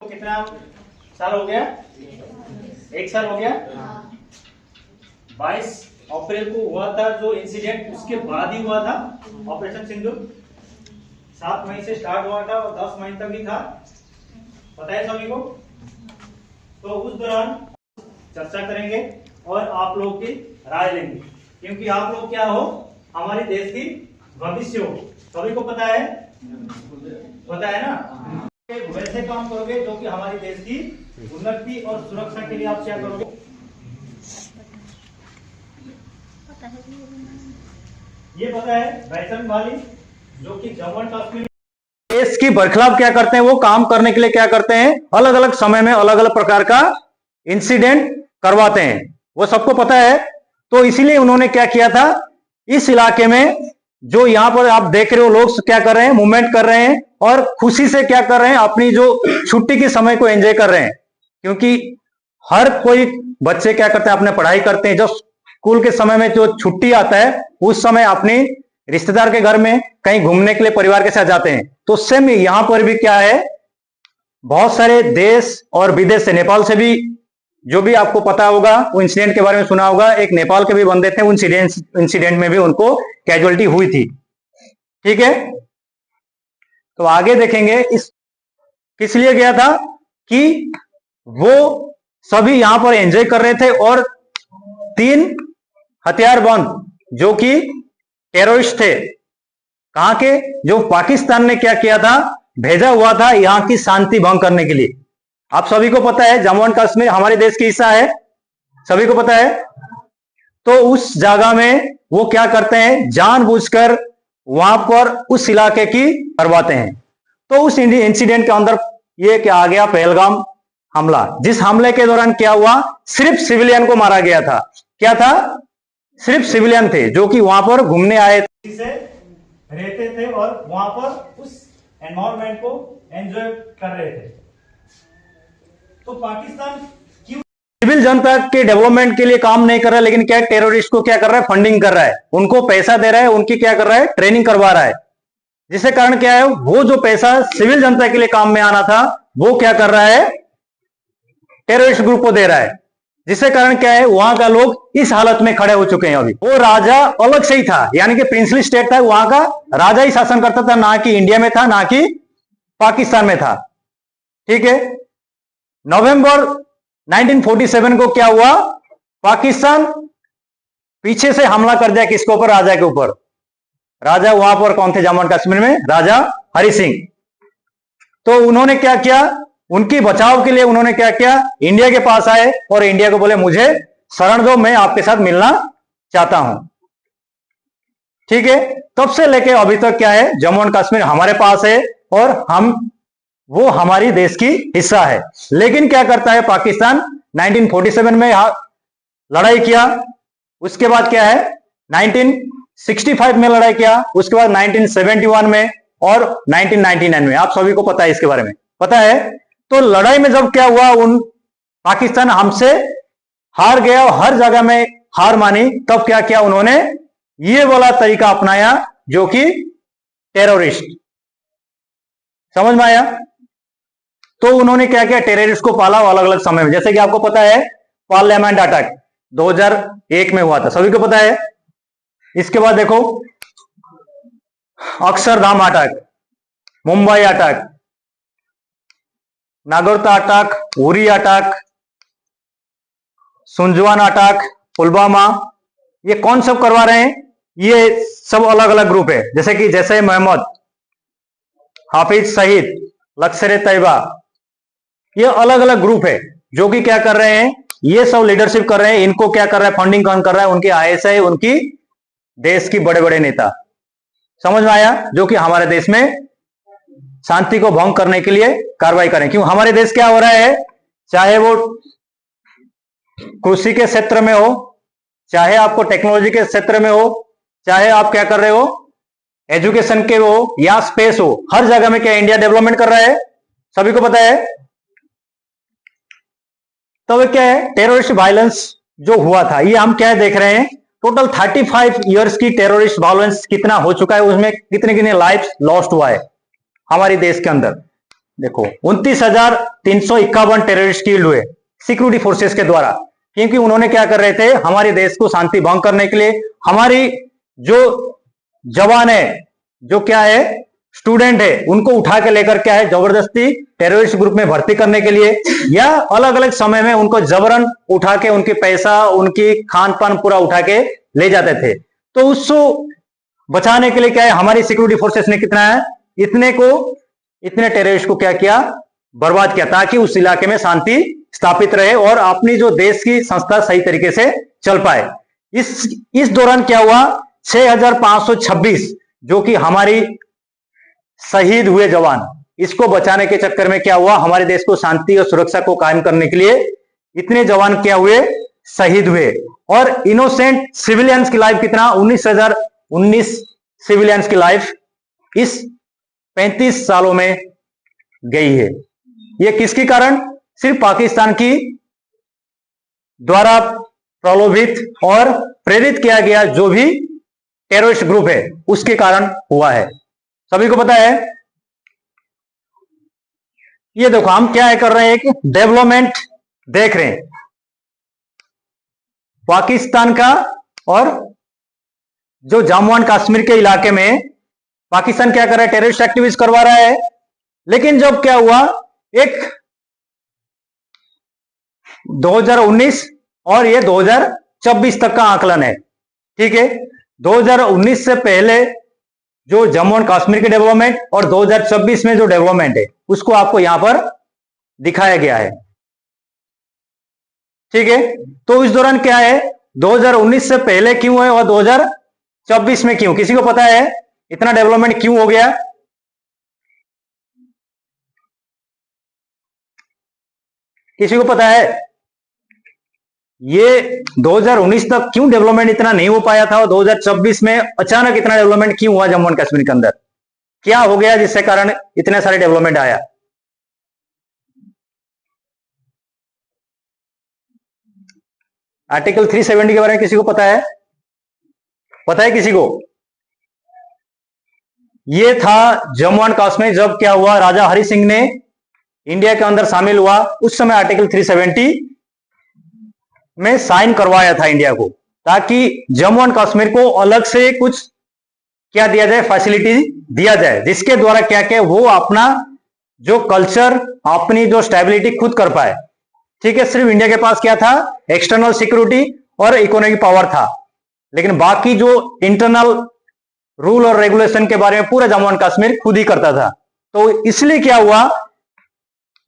कितना साल हो गया? 1 साल हो गया। 22 अप्रैल को हुआ था जो इंसिडेंट, उसके बाद ही हुआ था ऑपरेशन सिंदूर। 7 मई से स्टार्ट हुआ था और 10 मई तक ही था, पता है सभी को। तो उस दौरान चर्चा करेंगे और आप लोग की राय लेंगे, क्योंकि आप लोग क्या हो, हमारे देश की भविष्य हो। सभी को पता है, पता है ना। वैसे काम करोगे जो कि हमारे देश की उन्नति और सुरक्षा के लिए आप क्या करोगे। ये पता है बैसन वाली जो कि जम्मू एंड कश्मीर देश की बरखिलाफ क्या करते हैं, वो काम करने के लिए क्या करते हैं, अलग अलग समय में अलग अलग प्रकार का इंसिडेंट करवाते हैं, वो सबको पता है। तो इसीलिए उन्होंने क्या किया था, इस इलाके में जो यहां पर आप देख रहे हो लोग क्या कर रहे हैं, मूवमेंट कर रहे हैं और खुशी से क्या कर रहे हैं, अपनी जो छुट्टी के समय को एंजॉय कर रहे हैं। क्योंकि हर कोई बच्चे क्या करते हैं, अपने पढ़ाई करते हैं, जब स्कूल के समय में जो छुट्टी आता है उस समय अपनी रिश्तेदार के घर में कहीं घूमने के लिए परिवार के साथ जाते हैं। तो सेम यहां पर भी क्या है, बहुत सारे देश और विदेश से, नेपाल से भी, जो भी आपको पता होगा वो इंसिडेंट के बारे में सुना होगा, एक नेपाल के भी बंदे थे, इंसिडेंट में भी उनको कैजुअलिटी हुई थी। ठीक है, तो आगे देखेंगे इस किस लिए गया था, कि वो सभी यहां पर एंजॉय कर रहे थे और 3 हथियारबंद जो कि टेररिस्ट थे, कहां के, जो पाकिस्तान ने क्या किया था, भेजा हुआ था यहां की शांति भंग करने के लिए। आप सभी को पता है जम्मू एंड कश्मीर हमारे देश की हिस्सा है, सभी को पता है। तो उस जगह में वो क्या करते हैं, जानबूझकर वहां पर उस इलाके की करवाते हैं। तो उस इंसिडेंट के अंदर ये क्या आ गया, पहलगाम हमला। जिस हमले के दौरान क्या हुआ, सिर्फ सिविलियन को मारा गया था। क्या था, सिर्फ सिविलियन थे जो कि वहां पर घूमने आए थे, रहते थे और वहां पर उस एनवायरमेंट को एंजॉय कर रहे थे। तो पाकिस्तान क्यों सिविल जनता के डेवलपमेंट के लिए काम नहीं कर रहा है, लेकिन क्या टेररिस्ट को क्या कर रहा है, फंडिंग कर रहा है, उनको पैसा दे रहा है, उनकी क्या कर रहा है, ट्रेनिंग करवा रहा है। जिसके कारण क्या है, वो जो पैसा सिविल जनता के लिए काम में आना था वो क्या कर रहा है, टेररिस्ट ग्रुप को दे रहा है। जिसके कारण क्या है, वहां का लोग इस हालत में खड़े हो चुके हैं। अभी वो राजा अलग से ही था, यानी कि प्रिंसली स्टेट था, वहां का राजा ही शासन करता था, ना कि इंडिया में था, ना कि पाकिस्तान में था। ठीक है, नवंबर 1947 को क्या हुआ, पाकिस्तान पीछे से हमला कर दिया, किसके ऊपर, राजा के ऊपर। राजा वहां पर कौन थे, जम्मू एंड कश्मीर में राजा हरि सिंह। तो उन्होंने क्या किया, उनकी बचाव के लिए उन्होंने क्या किया, इंडिया के पास आए और इंडिया को बोले मुझे शरण दो, मैं आपके साथ मिलना चाहता हूं। ठीक है, तब से लेके अभी तक क्या है, जम्मू एंड कश्मीर हमारे पास है और वो हमारी देश की हिस्सा है। लेकिन क्या करता है पाकिस्तान, 1947 में लड़ाई किया, उसके बाद क्या है 1965 में लड़ाई किया, उसके बाद 1971 में और 1999 में। आप सभी को पता है, इसके बारे में पता है। तो लड़ाई में जब क्या हुआ, पाकिस्तान हमसे हार गया और हर जगह में हार मानी, तब क्या किया उन्होंने, ये वाला तरीका अपनाया जो कि टेररिस्ट। समझ में आया। तो उन्होंने क्या किया, टेररिस्ट को पाला अलग अलग समय में। जैसे कि आपको पता है पार्लियामेंट अटैक 2001 में हुआ था, सभी को पता है। इसके बाद देखो Akshardham attack, Mumbai attack, Nagaur attack, Uri attack, Sunjuwan attack, Pulwama, ये कौन सब करवा रहे हैं, ये सब अलग अलग ग्रुप है। जैसे कि जैसे मोहम्मद, हाफिज सईद, लश्कर तैयबा, ये अलग अलग ग्रुप है जो कि क्या कर रहे हैं, ये सब लीडरशिप कर रहे हैं। इनको क्या कर रहा है, फंडिंग कौन कर रहा है, उनकी आईएसआई, उनकी देश की बड़े बड़े नेता। समझ में आया, जो कि हमारे देश में शांति को भंग करने के लिए कार्रवाई करें। क्यों हमारे देश क्या हो रहा है, चाहे वो कृषि के क्षेत्र में हो, चाहे आपको टेक्नोलॉजी के क्षेत्र में हो, चाहे आप क्या कर रहे हो एजुकेशन के हो या स्पेस हो, हर जगह में क्या इंडिया डेवलपमेंट कर रहा है, सभी को पता है। तो क्या है, टेररिस्ट वायलेंस जो हुआ था, ये हम क्या देख रहे हैं, टोटल 35 इयर्स की टेररिस्ट वायलेंस कितना हो चुका है, उसमें कितने कितने लाइफ लॉस्ट हुआ है हमारे देश के अंदर। देखो 29,351 टेररिस्ट किल्ड हुए सिक्योरिटी फोर्सेस के द्वारा, क्योंकि उन्होंने क्या कर रहे थे, हमारे देश को शांति भंग करने के लिए, हमारी जो जवान है, जो क्या है स्टूडेंट है, उनको उठा के लेकर क्या है जबरदस्ती टेररिस्ट ग्रुप में भर्ती करने के लिए, या अलग अलग समय में उनको जबरन उठा के उनके पैसा, उनकी खान पान पूरा उठा के ले जाते थे। तो उसको बचाने के लिए क्या है, हमारी सिक्योरिटी फोर्सेस ने कितना है, इतने टेररिस्ट को क्या किया, बर्बाद किया, ताकि उस इलाके में शांति स्थापित रहे और अपनी जो देश की संस्था सही तरीके से चल पाए। इस दौरान क्या हुआ, 6,526 जो कि हमारी शहीद हुए जवान, इसको बचाने के चक्कर में क्या हुआ, हमारे देश को शांति और सुरक्षा को कायम करने के लिए इतने जवान क्या हुए, शहीद हुए। और इनोसेंट सिविलियंस की लाइफ कितना, 19,019 सिविलियंस की लाइफ इस 35 सालों में गई है। ये किसके कारण, सिर्फ पाकिस्तान की द्वारा प्रलोभित और प्रेरित किया गया जो भी टेररिस्ट ग्रुप है उसके कारण हुआ है, सभी को पता है। ये देखो हम क्या है कर रहे हैं, एक डेवलपमेंट देख रहे हैं पाकिस्तान का, और जो जम्मू एंड कश्मीर के इलाके में पाकिस्तान क्या कर रहा है, टेररिस्ट एक्टिविटीज करवा रहा है। लेकिन जब क्या हुआ, एक 2019 और ये 2024 तक का आकलन है, ठीक है। 2019 से पहले जो जम्मू एंड कश्मीर के डेवलपमेंट और 2024 में जो डेवलपमेंट है उसको आपको यहां पर दिखाया गया है, ठीक है। तो इस दौरान क्या है, 2019 से पहले क्यों है और 2024 में क्यों, किसी को पता है इतना डेवलपमेंट क्यों हो गया? किसी को पता है ये 2019 तक क्यों डेवलपमेंट इतना नहीं हो पाया था और 2024 में अचानक इतना डेवलपमेंट क्यों हुआ जम्मू एंड कश्मीर के अंदर? क्या हो गया जिससे कारण इतने सारे डेवलपमेंट आया? आर्टिकल 370 के बारे में किसी को पता है? पता है किसी को? ये था जम्मू एंड कश्मीर जब क्या हुआ, राजा हरि सिंह ने इंडिया के अंदर शामिल हुआ, उस समय आर्टिकल 370 में साइन करवाया था इंडिया को, ताकि जम्मू एंड कश्मीर को अलग से कुछ क्या दिया जाए, फैसिलिटी दिया जाए, जिसके द्वारा क्या क्या वो अपना जो कल्चर, अपनी जो स्टेबिलिटी खुद कर पाए, ठीक है। सिर्फ इंडिया के पास क्या था, एक्सटर्नल सिक्योरिटी और इकोनॉमिक पावर था, लेकिन बाकी जो इंटरनल रूल और रेगुलेशन के बारे में पूरा जम्मू एंड कश्मीर खुद ही करता था। तो इसलिए क्या हुआ,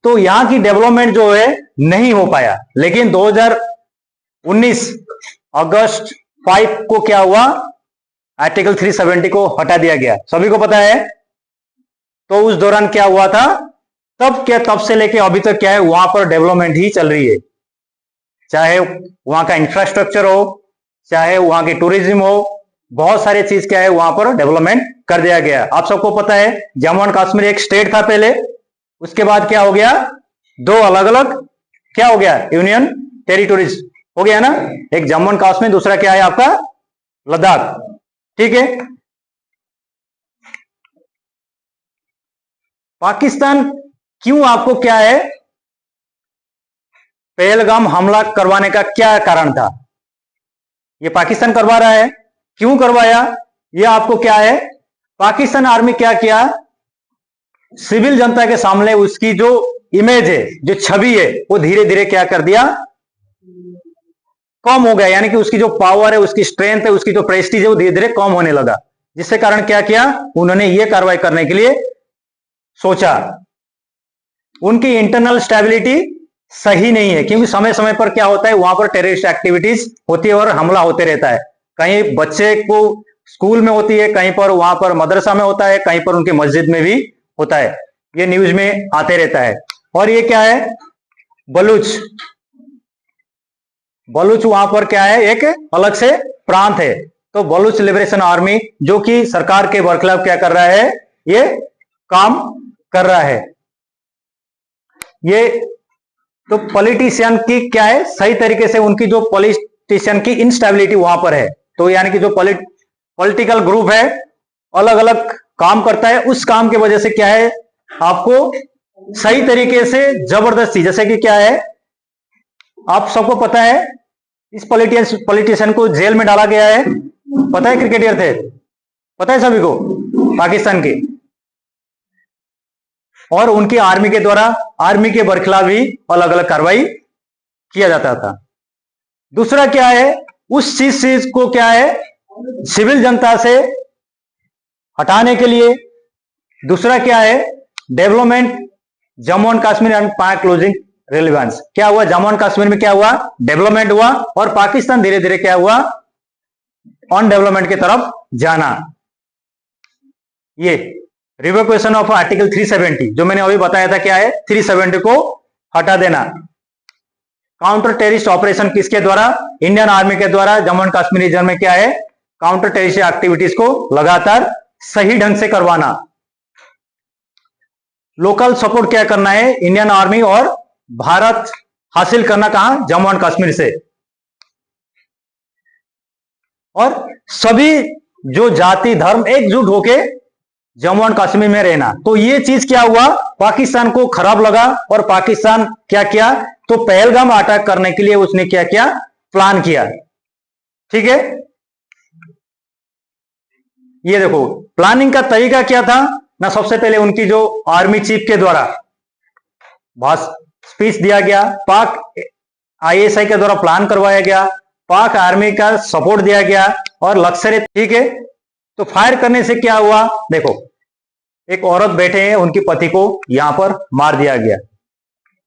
तो यहां की डेवलपमेंट जो है नहीं हो पाया। लेकिन 2019 अगस्त 5 को क्या हुआ, आर्टिकल 370 को हटा दिया गया, सभी को पता है। तो उस दौरान क्या हुआ था, तब से लेके अभी तक क्या है, वहां पर डेवलपमेंट ही चल रही है, चाहे वहां का इंफ्रास्ट्रक्चर हो, चाहे वहां की टूरिज्म हो, बहुत सारी चीज क्या है वहां पर डेवलपमेंट कर दिया गया। आप सबको पता है जम्मू एंड कश्मीर एक स्टेट था पहले, उसके बाद क्या हो गया, दो अलग अलग क्या हो गया, यूनियन टेरिटोरीज हो गया ना, एक जम्मू एंड कश्मीर, दूसरा क्या है आपका लद्दाख, ठीक है। पाकिस्तान क्यों, आपको क्या है, पहलगाम हमला करवाने का क्या कारण था, ये पाकिस्तान करवा रहा है, क्यों करवाया, ये आपको क्या है, पाकिस्तान आर्मी क्या किया, सिविल जनता के सामने उसकी जो इमेज है, जो छवि है, वो धीरे धीरे क्या कर दिया, कम हो गया, यानी कि उसकी जो पावर है, उसकी स्ट्रेंथ है, उसकी जो प्रेस्टीज है, वो धीरे धीरे कम होने लगा, जिससे कारण क्या किया, उन्होंने ये कार्रवाई करने के लिए सोचा। उनकी इंटरनल स्टेबिलिटी सही नहीं है, क्योंकि समय समय पर क्या होता है, वहां पर टेररिस्ट एक्टिविटीज होती है और हमला होते रहता है, कहीं बच्चे को स्कूल में होती है, कहीं पर वहां पर मदरसा में होता है, कहीं पर उनके मस्जिद में भी होता है, ये न्यूज में आते रहता है। और ये क्या है, बलूच वहां पर क्या है, एक अलग से प्रांत है। तो बलूच लिबरेशन आर्मी जो कि सरकार के बरखिलाफ क्या कर रहा है, ये काम कर रहा है। ये तो पॉलिटिशियन की क्या है, सही तरीके से उनकी जो पॉलिटिशियन की इंस्टेबिलिटी वहां पर है। तो यानी कि जो पॉलिटिकल ग्रुप है अलग अलग काम करता है, उस काम की वजह से क्या है, आपको सही तरीके से जबरदस्ती, जैसे कि क्या है, आप सबको पता है इस पॉलिटिशियन को जेल में डाला गया है, पता है, क्रिकेटर थे, पता है सभी को, पाकिस्तान के, और उनकी आर्मी के द्वारा आर्मी के बरखिलाफ भी अलग अलग कार्रवाई किया जाता था। दूसरा क्या है, उस चीज को क्या है, सिविल जनता से हटाने के लिए। दूसरा क्या है, development Jammu and Kashmir and पाक क्लोजिंग रेलिवेंस। क्या हुआ, जम्मू एंड कश्मीर में क्या हुआ, डेवलपमेंट हुआ, और पाकिस्तान धीरे धीरे क्या हुआ, ऑन डेवलपमेंट की तरफ जाना। ये रिवोकेशन ऑफ आर्टिकल 370 जो मैंने अभी बताया था, क्या है, 370 को हटा देना। काउंटर टेररिस्ट ऑपरेशन किसके द्वारा, इंडियन आर्मी के द्वारा जम्मू एंड कश्मीर रीजन में क्या है, काउंटर टेररिस्ट एक्टिविटीज को लगातार सही ढंग से करवाना। लोकल सपोर्ट क्या करना है, इंडियन आर्मी और भारत हासिल करना, कहां, जम्मू एंड कश्मीर से। और सभी जो जाति धर्म एकजुट होके जम्मू एंड कश्मीर में रहना। तो ये चीज क्या हुआ, पाकिस्तान को खराब लगा, और पाकिस्तान क्या किया, तो पहलगाम अटैक करने के लिए उसने क्या किया, प्लान किया। ठीक है, ये देखो प्लानिंग का तरीका क्या था ना। सबसे पहले उनकी जो आर्मी चीफ के द्वारा स्पीच दिया गया, पाक आईएसआई के द्वारा प्लान करवाया गया, पाक आर्मी का सपोर्ट दिया गया, और लश्कर, ठीक है। तो फायर करने से क्या हुआ, देखो एक औरत बैठे हैं, उनके पति को यहां पर मार दिया गया,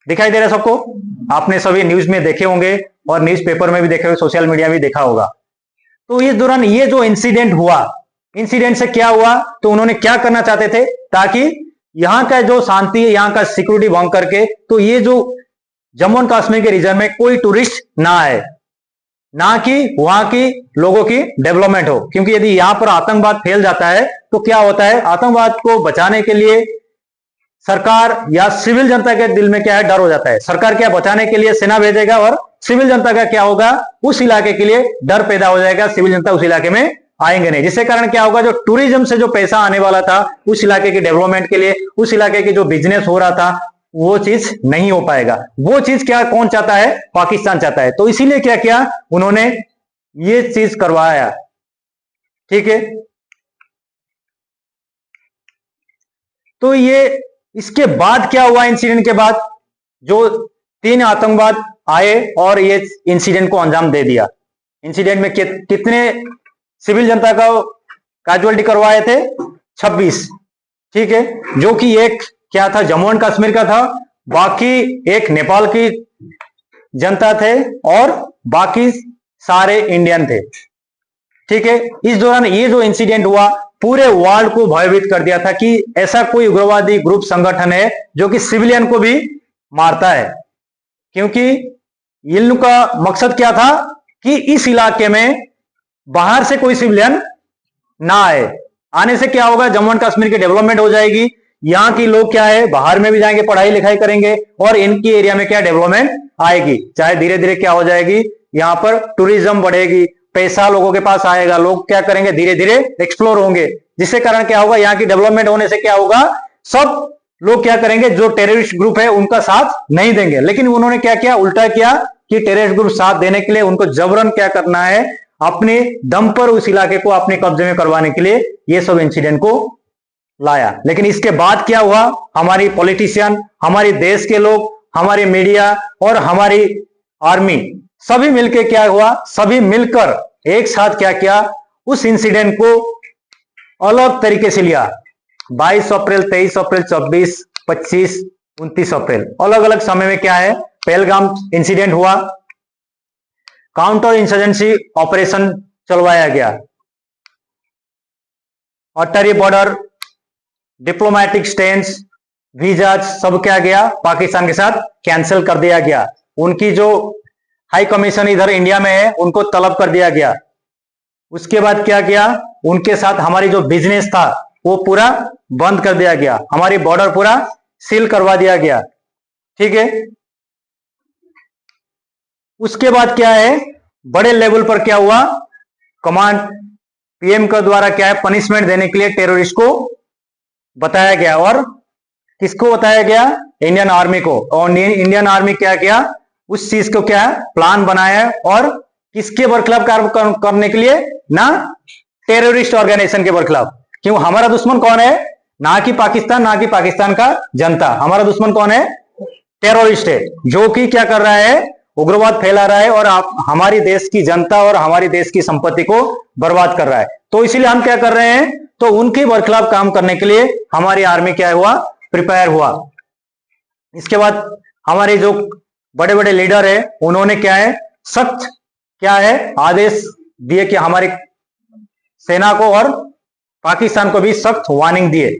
दिखाई दे रहा है सबको, आपने सभी न्यूज में देखे होंगे और न्यूज़पेपर में भी देखे होंगे, सोशल मीडिया में भी देखा होगा। तो इस दौरान ये जो इंसिडेंट हुआ, इंसिडेंट से क्या हुआ, तो उन्होंने क्या करना चाहते थे, ताकि यहां का जो शांति है, यहां का सिक्योरिटी भंग करके, तो ये जो जम्मू एंड कश्मीर के रीजन में कोई टूरिस्ट ना आए, ना कि वहां की लोगों की डेवलपमेंट हो। क्योंकि यदि यहां पर आतंकवाद फैल जाता है तो क्या होता है, आतंकवाद को बचाने के लिए सरकार या सिविल जनता के दिल में क्या है, डर हो जाता है। सरकार क्या बचाने के लिए सेना भेजेगा, और सिविल जनता का क्या होगा, उस इलाके के लिए डर पैदा हो जाएगा, सिविल जनता उस इलाके में आएंगे नहीं। जिसके कारण क्या होगा, जो टूरिज्म से जो पैसा आने वाला था उस इलाके के डेवलपमेंट के लिए, उस इलाके के जो बिजनेस हो रहा था, वो चीज नहीं हो पाएगा। वो चीज क्या कौन चाहता है, पाकिस्तान चाहता है। तो इसीलिए क्या किया उन्होंने, ये चीज करवाया। ठीक है, तो ये इसके बाद क्या हुआ, इंसिडेंट के बाद जो 3 आतंकवाद आए और ये इंसिडेंट को अंजाम दे दिया। इंसिडेंट में कितने सिविल जनता का कैजुअलिटी करवाए थे, 26। ठीक है, जो कि एक क्या था, जम्मू एंड कश्मीर का था, बाकी एक नेपाल की जनता थे, और बाकी सारे इंडियन थे। ठीक है, इस दौरान ये जो इंसिडेंट हुआ पूरे वर्ल्ड को भयभीत कर दिया था कि ऐसा कोई उग्रवादी ग्रुप संगठन है जो कि सिविलियन को भी मारता है। क्योंकि इनका मकसद क्या था कि इस इलाके में बाहर से कोई सिविलियन ना आए। आने से क्या होगा, जम्मू एंड कश्मीर की डेवलपमेंट हो जाएगी, यहां के लोग क्या है, बाहर में भी जाएंगे, पढ़ाई लिखाई करेंगे, और इनकी एरिया में क्या डेवलपमेंट आएगी। चाहे धीरे धीरे क्या हो जाएगी, यहां पर टूरिज्म बढ़ेगी, पैसा लोगों के पास आएगा, लोग क्या करेंगे, धीरे धीरे एक्सप्लोर होंगे। जिसके कारण क्या होगा, यहाँ की डेवलपमेंट होने से क्या होगा, सब लोग क्या करेंगे, जो टेररिस्ट ग्रुप है उनका साथ नहीं देंगे। लेकिन उन्होंने क्या किया, उल्टा किया कि टेररिस्ट ग्रुप साथ देने के लिए उनको जबरन क्या करना है, अपने दम पर उस इलाके को अपने कब्जे में करवाने के लिए ये सब इंसिडेंट को लाया। लेकिन इसके बाद क्या हुआ, हमारी पॉलिटिशियन, हमारे देश के लोग, हमारी मीडिया और हमारी आर्मी सभी मिलकर क्या हुआ, सभी मिलकर एक साथ क्या किया, उस इंसिडेंट को अलग तरीके से लिया। 22 अप्रैल, 23 अप्रैल, 24, 25, 29 अप्रैल, अलग अलग समय में क्या है, पहलगाम इंसिडेंट हुआ, काउंटर इंसर्जेंसी ऑपरेशन चलवाया गया, अटरी बॉर्डर, डिप्लोमेटिक स्टैंड, वीजा सब क्या गया, पाकिस्तान के साथ कैंसिल कर दिया गया। उनकी जो हाई कमीशन इधर इंडिया में है उनको तलब कर दिया गया। उसके बाद क्या किया, उनके साथ हमारी जो बिजनेस था वो पूरा बंद कर दिया गया, हमारी बॉर्डर पूरा सील करवा दिया गया। ठीक है, उसके बाद क्या है, बड़े लेवल पर क्या हुआ, कमांड पीएम के द्वारा क्या है, पनिशमेंट देने के लिए टेररिस्ट को बताया गया। और किसको बताया गया, इंडियन आर्मी को। और इंडियन आर्मी क्या किया, उस चीज को क्या है, प्लान बनाया और किसके बरखिलाफ कार्य करने के लिए, ना टेररिस्ट ऑर्गेनाइजेशन के बरखिलाफ। क्यों, हमारा दुश्मन कौन है, ना कि पाकिस्तान, ना कि पाकिस्तान का जनता, हमारा दुश्मन कौन है, टेररिस्ट है, जो कि क्या कर रहा है, उग्रवाद फैला रहा है और हमारी देश की जनता और हमारी देश की संपत्ति को बर्बाद कर रहा है। तो इसलिए हम क्या कर रहे हैं, तो उनके बरखिलाफ काम करने के लिए हमारी आर्मी क्या हुआ, प्रिपेयर हुआ। इसके बाद हमारे जो बड़े बड़े लीडर है, उन्होंने क्या है, सख्त क्या है, आदेश दिए कि हमारी सेना को और पाकिस्तान को भी सख्त वार्निंग दिए।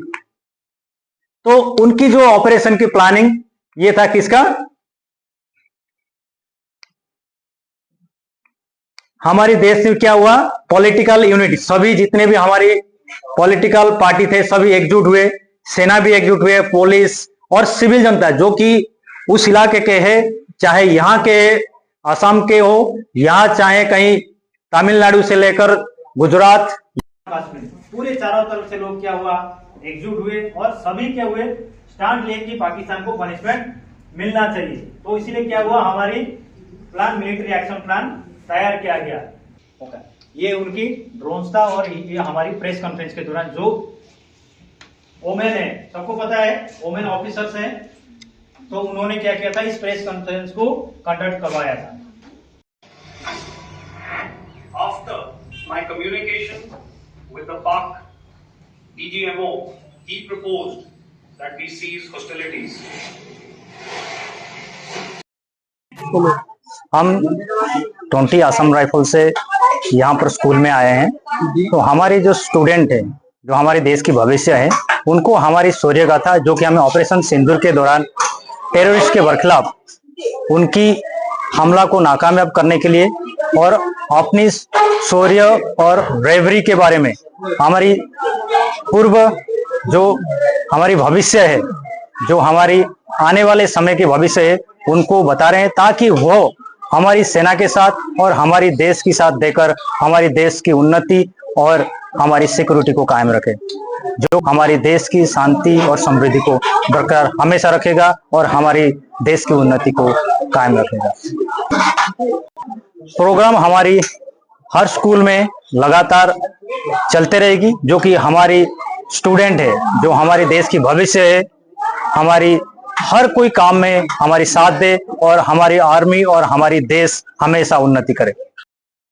तो उनकी जो ऑपरेशन की प्लानिंग ये था किसका, हमारे देश में क्या हुआ, पॉलिटिकल यूनिटी, सभी जितने भी हमारी पॉलिटिकल पार्टी थे सभी एकजुट हुए, सेना भी एकजुट हुए, पुलिस और सिविल जनता जो कि उस इलाके के है, चाहे यहाँ के असम के हो, यहाँ चाहे कहीं तमिलनाडु से लेकर गुजरात, पूरे चारों तरफ से लोग क्या हुआ, एकजुट हुए और सभी क्या हुए, स्टैंड लिए कि पाकिस्तान को पनिशमेंट मिलना चाहिए। तो इसीलिए क्या हुआ, हमारी प्लान, मिलिट्री एक्शन प्लान तैयार किया गया। ये उनकी ड्रोन्स था और ये हमारी प्रेस कॉन्फ्रेंस के दौरान जो ओमेन है, सबको पता है ओमेन ऑफिसर्स हैं, तो उन्होंने क्या किया था, इस प्रेस कॉन्फ्रेंस को कंडक्ट करवाया था। After my communication with the Pak DGMO, he proposed that we cease hostilities. हम 20 असम राइफल से यहाँ पर स्कूल में आए हैं। तो हमारे जो स्टूडेंट हैं, जो हमारे देश की भविष्य है, उनको हमारी शौर्य गाथा जो कि हमें ऑपरेशन सिंदूर के दौरान टेररिस्ट के बरखिलाफ उनकी हमला को नाकामयाब करने के लिए और अपनी शौर्य और ब्रेवरी के बारे में हमारी पूर्व जो हमारी भविष्य है, जो हमारी आने वाले समय के भविष्य है, उनको बता रहे हैं ताकि वो हमारी सेना के साथ और हमारी देश के साथ देकर हमारी देश की उन्नति और हमारी सिक्योरिटी को कायम रखे, जो हमारी देश की शांति और समृद्धि को बरकरार हमेशा रखेगा और हमारी देश की उन्नति को कायम रखेगा। प्रोग्राम हमारी हर स्कूल में लगातार चलते रहेगी, जो कि हमारी स्टूडेंट है, जो हमारे देश की भविष्य है, हमारी हर कोई काम में हमारी साथ दे और हमारी आर्मी और हमारी देश हमेशा उन्नति करे।